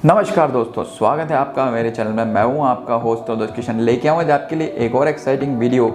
नमस्कार दोस्तों, स्वागत है आपका मेरे चैनल में। मैं हूं आपका होस्ट और दोस्त किशन, लेके आऊँ आज आपके लिए एक और एक्साइटिंग वीडियो।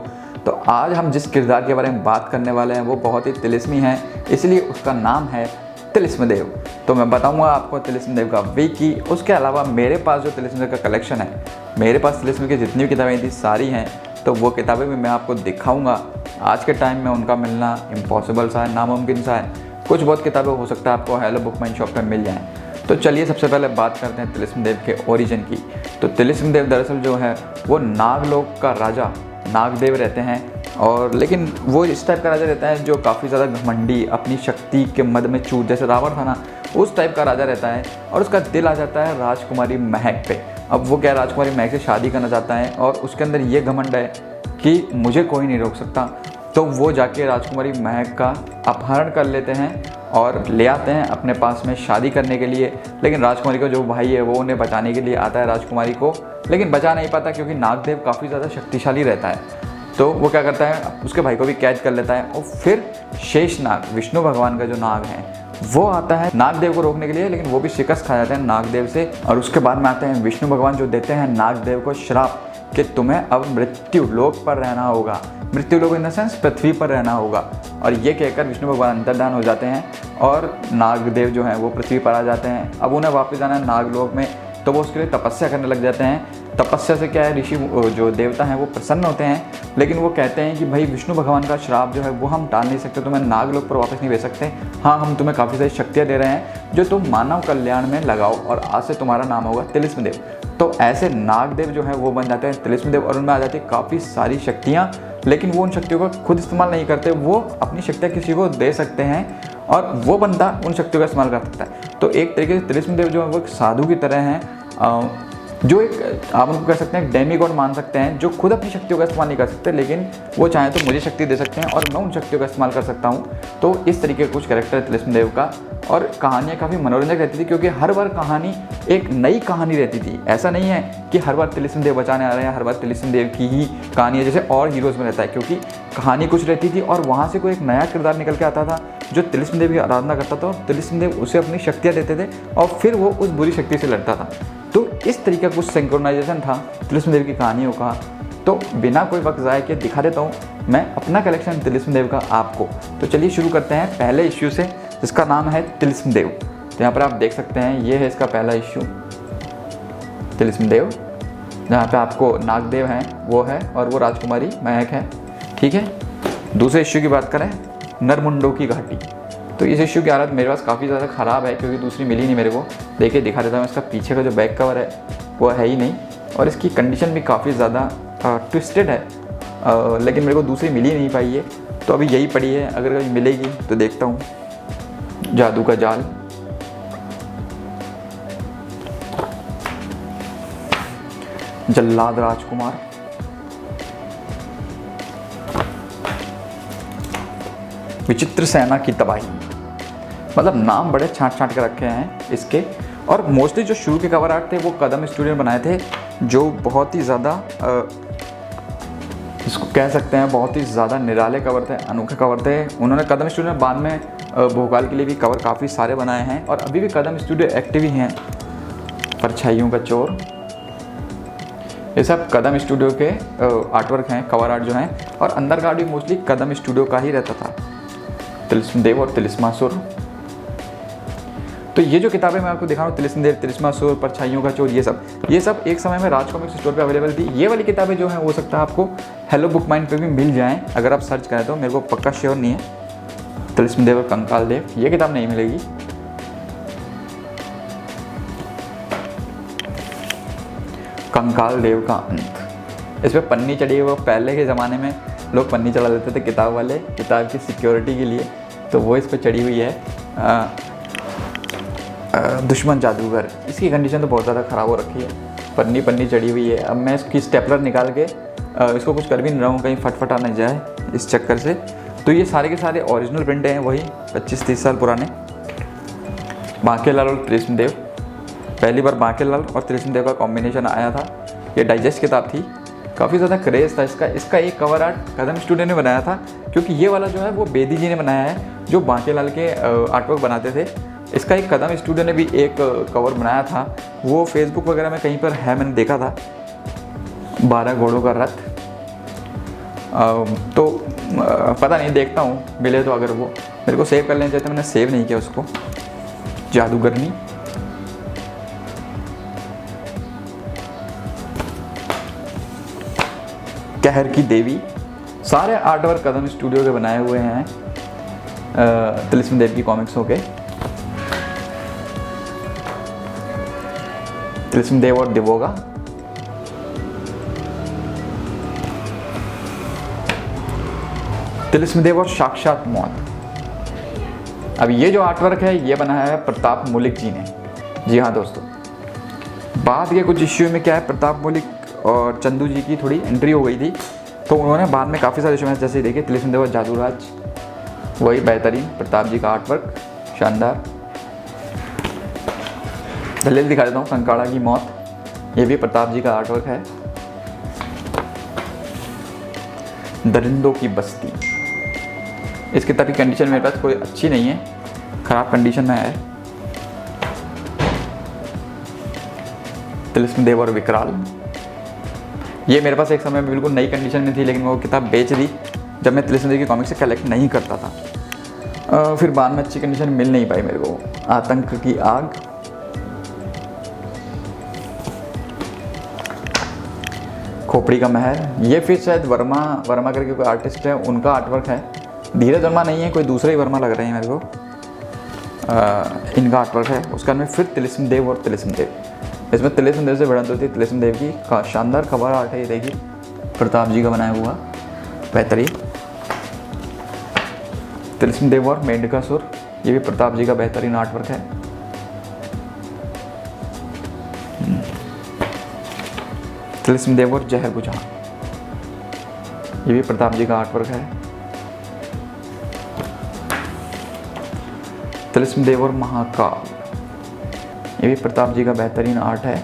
तो आज हम जिस किरदार के बारे में बात करने वाले हैं वो बहुत ही तिलिस्मी है, इसलिए उसका नाम है तिलिस्म देव। तो मैं बताऊंगा आपको तिलिस्म देव का विकी। उसके अलावा मेरे पास जो तिलिस्म देव का कलेक्शन है, मेरे पास तिलिस्म की जितनी भी किताबें थी सारी हैं, तो वो किताबें भी मैं आपको दिखाऊँगा। आज के टाइम में उनका मिलना इम्पॉसिबल सा है, नामुमकिन सा है। कुछ बहुत किताबें हो सकता है आपको हेलो बुकमाइन शॉप पर मिल जाएँ। तो चलिए सबसे पहले बात करते हैं तिलिस्म देव के ओरिजिन की। तो तिलिस्म देव दरअसल जो है वो नागलोक का राजा नागदेव रहते हैं, और लेकिन वो इस टाइप का राजा रहता है जो काफ़ी ज़्यादा घमंडी, अपनी शक्ति के मद में चूर, जैसे रावण था ना, उस टाइप का राजा रहता है। और उसका दिल आ जाता है राजकुमारी महक पे। अब वो क्या, राजकुमारी महक से शादी करना चाहता है और उसके अंदर ये घमंड है कि मुझे कोई नहीं रोक सकता। तो वो जाके राजकुमारी महक का अपहरण कर लेते हैं और ले आते हैं अपने पास में शादी करने के लिए। लेकिन राजकुमारी का जो भाई है वो उन्हें बचाने के लिए आता है राजकुमारी को, लेकिन बचा नहीं पाता क्योंकि नागदेव काफ़ी ज़्यादा शक्तिशाली रहता है। तो वो क्या करता है, उसके भाई को भी कैद कर लेता है। और फिर शेषनाग, विष्णु भगवान का जो नाग है, वो आता है नागदेव को रोकने के लिए, लेकिन वो भी शिकस्त खा जाते हैं नागदेव से। और उसके बाद में आते हैं विष्णु भगवान, जो देते हैं नागदेव को श्राप कि तुम्हें अब मृत्यु लोक पर रहना होगा। मृत्यु लोक इन द सेंस पृथ्वी पर रहना होगा। और ये कहकर विष्णु भगवान अंतर्धान हो जाते हैं और नागदेव जो हैं वो पृथ्वी पर आ जाते हैं। अब उन्हें वापस जाना है नागलोक में, तो वो उसके लिए तपस्या करने लग जाते हैं। तपस्या से क्या है, ऋषि जो देवता हैं वो प्रसन्न होते हैं, लेकिन वो कहते हैं कि भाई विष्णु भगवान का श्राप जो है वो हम टाल नहीं सकते, तुम्हें नागलोक पर वापस नहीं भेज सकते। हाँ, हम तुम्हें काफ़ी सारी शक्तियाँ दे रहे हैं जो तुम मानव कल्याण में लगाओ, और आज से तुम्हारा नाम होगा तिलिस्म देव। तो ऐसे नागदेव जो है वो बन जाते हैं तिलिस्म देव, और उनमें आ जाती है काफ़ी सारी शक्तियाँ। लेकिन वो उन शक्तियों का खुद इस्तेमाल नहीं करते, वो अपनी शक्तियाँ किसी को दे सकते हैं और वो बंदा उन शक्तियों का इस्तेमाल कर सकता है। तो एक तरीके से तिलिस्म देव जो है वो एक साधु की तरह हैं, जो एक आप उनको कह सकते हैं डेमी गॉड मान सकते हैं, जो खुद अपनी शक्तियों का इस्तेमाल नहीं कर सकते, लेकिन वो चाहे तो मुझे शक्ति दे सकते हैं और मैं उन शक्तियों का इस्तेमाल कर सकता हूँ। तो इस तरीके का कुछ कैरेक्टर है तिलिस्म देव का। और कहानियाँ काफ़ी मनोरंजक रहती थी क्योंकि हर बार कहानी एक नई कहानी रहती थी। ऐसा नहीं है कि हर बार तिलिस्म देव बचाने आ रहे हैं, हर बार तिलिस्म देव की ही कहानी है जैसे और हीरोज़ में रहता है, क्योंकि कहानी कुछ रहती थी और वहाँ से कोई एक नया किरदार निकल के आता था जो तिलिस्म देव की आराधना करता था, और तिलिस्म देव उसे अपनी शक्तियाँ देते थे और फिर वो उस बुरी शक्ति से लड़ता था। तो इस तरीके का कुछ सिंक्रोनाइजेशन था तिलिस्म देव की कहानियों का। तो बिना कोई वक्त ज़ाया किए दिखा देता हूँ मैं अपना कलेक्शन तिलिस्म देव का आपको। तो चलिए शुरू करते हैं पहले इश्यू से, जिसका नाम है तिलिस्म देव। तो यहाँ पर आप देख सकते हैं, ये है इसका पहला इश्यू तिलिस्म देव, जहाँ पे आपको नागदेव हैं वो है और वो राजकुमारी महक है। ठीक है, दूसरे इश्यू की बात करें, नरमुंडों की घाटी। तो इस इश्यू की हालत मेरे पास काफ़ी ज़्यादा ख़राब है क्योंकि दूसरी मिली नहीं मेरे को। देखिए दिखा देता हूँ, इसका पीछे का जो बैक कवर है वो है ही नहीं, और इसकी कंडीशन भी काफ़ी ज़्यादा ट्विस्टेड है, लेकिन मेरे को दूसरी मिल ही नहीं पाई है। तो अभी यही पड़ी है, अगर कभी मिलेगी तो देखता हूँ। जादू का जाल, जल्लाद राजकुमार, विचित्र सेना की तबाही। मतलब नाम बड़े छांट छांट के रखे हैं इसके। और मोस्टली जो शुरू के कवर आर्ट थे वो कदम स्टूडियो ने बनाए थे, जो बहुत ही ज़्यादा इसको कह सकते हैं बहुत ही ज़्यादा निराले कवर थे, अनोखे कवर थे। उन्होंने कदम स्टूडियो ने बाद में भोकाल के लिए भी कवर काफ़ी सारे बनाए हैं, और अभी भी कदम स्टूडियो एक्टिव ही हैं। परछाइयों का चोर, ये सब कदम स्टूडियो के आर्टवर्क हैं, कवर आर्ट जो हैं, और अंदर का आर्ट भी मोस्टली कदम स्टूडियो का ही रहता था। तिलिस्म देव और तिलिस्मासुर। तो ये जो किताबें मैं आपको दिखा रहा हूँ, तिलिस्म देव, तिलिस्मासुर, परछाइयों का चोर, ये सब एक समय में राज कॉमिक्स स्टोर पे अवेलेबल थी। ये वाली किताबें जो हैं हो सकता है आपको हेलो बुकमाइन पे भी मिल जाएं अगर आप सर्च करें तो, मेरे को पक्का श्योर नहीं है। तिलिस्म देव और कंकाल देव, ये किताब नहीं मिलेगी। कंकाल देव का अंत, इस पर पन्नी चढ़ी है। वो पहले के ज़माने में लोग पन्नी चढ़ा देते थे किताब वाले, किताब की सिक्योरिटी के लिए, तो वो इस पर चढ़ी हुई है। दुश्मन जादूगर, इसकी कंडीशन तो बहुत ज़्यादा ख़राब हो रखी है, पन्नी चढ़ी हुई है। अब मैं इसकी स्टेपलर निकाल के इसको कुछ कर भी नहीं रहा हूँ, कहीं फटफटा नहीं जाए इस चक्कर से। तो ये सारे के सारे ओरिजिनल प्रिंट हैं, वही 25-30 साल पुराने। बांकेलाल और तिलिस्म देव, पहली बार बांकेलाल और तिलिस्म देव का कॉम्बिनेशन आया था। ये डाइजेस्ट किताब थी, काफ़ी ज़्यादा क्रेज़ था इसका। इसका एक कवर आर्ट कदम स्टूडियो ने बनाया था, क्योंकि ये वाला जो है वो बेदी जी ने बनाया है, जो बांकेलाल के आर्टवर्क बनाते थे। इसका एक कदम स्टूडियो ने भी एक कवर बनाया था, वो फेसबुक वगैरह में कहीं पर है, मैंने देखा था, 12 घोड़ों का रथ। तो पता नहीं, देखता हूँ मिले तो, अगर वो मेरे को सेव कर लेना चाहिए, मैंने सेव नहीं किया उसको। जादूगरनी, कहर की देवी, सारे आर्टवर्क कदम स्टूडियो के बनाए हुए हैं, तिलिस्म देव की कॉमिक्सों के। तिलिस्म देव और दिवोगा, तिलिस्म देव और साक्षात मौत। अब ये जो आर्टवर्क है ये बनाया है प्रताप मुलिक जी ने। जी हाँ दोस्तों, बाद के कुछ इश्यू में क्या है, प्रताप मुलिक और चंदू जी की थोड़ी एंट्री हो गई थी, तो उन्होंने बाद में काफ़ी सारे इश्यू में, जैसे देखिए तिलिस्म देव और जादूराज, वही बेहतरीन प्रताप जी का आर्टवर्क, शानदार। दलील दिखा देता हूँ, कंकाड़ा की मौत, ये भी प्रताप जी का आर्टवर्क है। दरिंदों की बस्ती, इस किताब की कंडीशन मेरे पास कोई अच्छी नहीं है, ख़राब कंडीशन में है। तिलिस्म देव और विकराल, ये मेरे पास एक समय में बिल्कुल नई कंडीशन में थी, लेकिन वो किताब बेच दी जब मैं तिलिस्म देव की कॉमिक्स से कलेक्ट नहीं करता था। फिर बाद में अच्छी कंडीशन मिल नहीं पाई मेरे को। आतंक की आग, खोपड़ी का महल, ये फिर शायद वर्मा करके कोई आर्टिस्ट है, उनका आर्टवर्क है। धीरज वर्मा नहीं है, कोई दूसरा ही वर्मा लग रहे हैं मेरे को। इनका आर्टवर्क है। उसका में फिर तिलिस्म देव और तिलिस्म देव, इसमें तिलिस्म देव से भिड़ंत होती है तिलिस्म देव की। शानदार कवर आर्ट है ये, देखिए प्रताप जी का बनाया हुआ, बेहतरीन। तिलिस्म देव और मेंढकासुर, ये भी प्रताप जी का बेहतरीन आर्टवर्क है। तिलिस्म देव और जहर बुझा, ये भी प्रताप जी का आर्टवर्क है। तिलिस्म देव और महाकाल, ये भी प्रताप जी का बेहतरीन आर्ट है।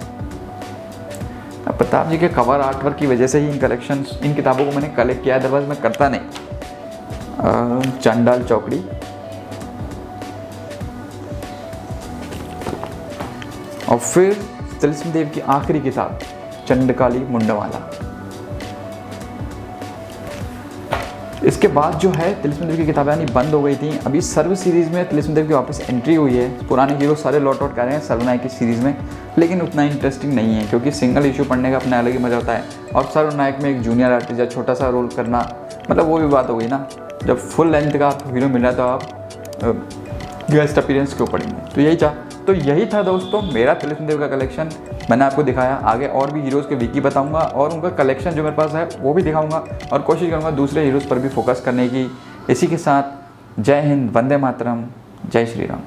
अब प्रताप जी के कवर आर्टवर्क की वजह से ही इन किताबों को मैंने कलेक्ट किया, अदरवाइज मैं करता नहीं। चंडाल चौकड़ी, और फिर तिलिस्म देव की आखिरी किताब चंडकाली मुंडमाला। इसके बाद जो है तिलिस्म देव की किताबें आनी बंद हो गई थी। अभी सर्व सीरीज़ में तिलिस्म देव की वापस एंट्री हुई है। पुराने हीरो सारे लॉट आउट कर रहे हैं सर्वनायक की सीरीज़ में, लेकिन उतना इंटरेस्टिंग नहीं है, क्योंकि सिंगल इशू पढ़ने का अपना अलग ही मज़ा होता है। और सर्वनायक में एक जूनियर आर्टिस्ट या छोटा सा रोल करना, मतलब वो भी बात हो गई ना। जब फुल लेंथ का आप हीरो मिल रहा है तो आप गेस्ट अपीयरेंस क्यों पढ़ेंगे। तो यही था दोस्तों मेरा तिलिस्म देव का कलेक्शन, मैंने आपको दिखाया। आगे और भी हीरोज़ के विकी बताऊंगा और उनका कलेक्शन जो मेरे पास है वो भी दिखाऊंगा, और कोशिश करूंगा दूसरे हीरोज़ पर भी फोकस करने की। इसी के साथ जय हिंद, वंदे मातरम, जय श्री राम।